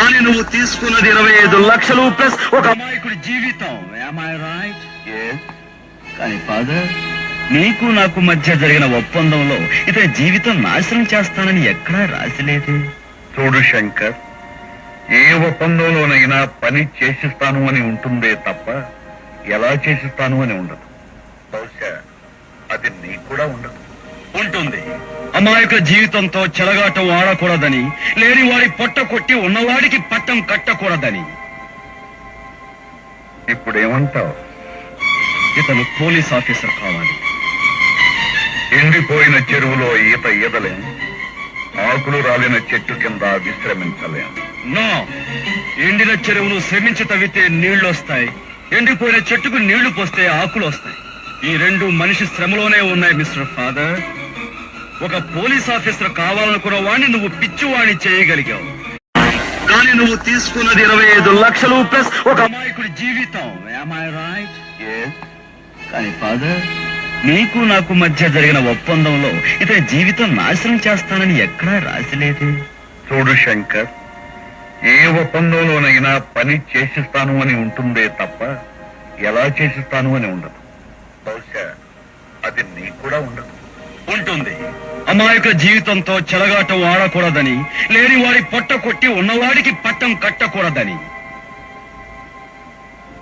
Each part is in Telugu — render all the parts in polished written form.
కానీ నువ్వు తీసుకున్నది 25 లక్షలు ప్లస్ ఒక అమాయకుడి జీవితం. Am I right? Yes. కానీ ఫాదర్, నీకు నాకు మధ్య జరిగిన ఒప్పందంలో ఇతని జీవితం నాశనం చేస్తానని ఎక్కడా రాసిలేదే. చూడు శంకర్, ఏ ఒప్పందంలోనైనా పని చేసిస్తాను అని ఉంటుందే తప్ప ఎలా చేసిస్తాను అని ఉండదు. బహుశా అది నీకు కూడా ఉండదు. ఉంటుంది. అమాయకుల జీవితంతో చెలగాటం ఆడకూడదని, లేని వాడి పొట్ట కొట్టి ఉన్నవాడికి పట్టం కట్టకూడదని. ఇప్పుడేమంటావు? ఇతను పోలీస్ ఆఫీసర్ కావాలి. ఎండిపోయిన చెరువులో ఈత ఈదలేం, ఆకులు రాలిన చెట్టు కింద విశ్రమించలేం. నో, ఎండిన చెరువును శ్రమించి తవ్వితే నీళ్లు వస్తాయి, ఎండిపోయిన చెట్టుకు నీళ్లు పోస్తే ఆకులు వస్తాయి. ఈ రెండు మనిషి శ్రమలోనే ఉన్నాయి మిస్టర్ ఫాదర్. ఒక పోలీస్ ఆఫీసర్ కావాలనుకున్న వాడిని నువ్వు పిచ్చివాణ్ణి చేయగలిగావు. కానీ నువ్వు తీసుకున్నది 25 లక్షలు ప్లస్ ఒక అమాయకుడి జీవితం. Am I right? Yes. కానీ ఫాదర్, నీకు నాకు మధ్య జరిగిన ఒప్పందంలో ఇతని జీవితం నాశనం చేస్తానని ఎక్కడా రాసిలేదే. చూడు శంకర్, ఏ ఒప్పందంలోనైనా పని చేసిస్తాను అని ఉంటుందే తప్ప ఎలా చేసిస్తాను అని ఉండదు. బహుశా అది నీకు కూడా ఉండదు. ఉంటుంది. అమాయకుల జీవితంతో చెలగాటం ఆడకూడదని, లేని వాడి పొట్ట కొట్టి ఉన్నవాడికి పట్టం కట్టకూడదని.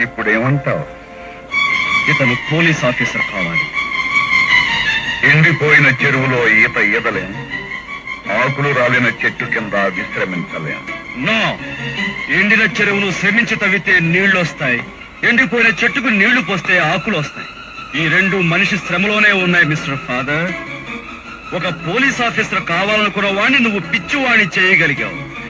ఇప్పుడేమంటావు? ఇతను పోలీస్ ఆఫీసర్ కావాలి. ఎండిపోయిన చెరువులో ఈత ఈదలేం, ఆకులు రాలిన చెట్టు కింద విశ్రమించలేం. నో, ఎండిన చెరువును శ్రమించి తవ్వితే నీళ్లు వస్తాయి, ఎండిపోయిన చెట్టుకు నీళ్లు పోస్తే ఆకులు వస్తాయి. ఈ రెండు మనిషి శ్రమలోనే ఉన్నాయి మిస్టర్ ఫాదర్. ఒక పోలీస్ ఆఫీసర్ కావాలనుకున్న వాడిని నువ్వు పిచ్చివాణ్ణి చేయగలిగావు.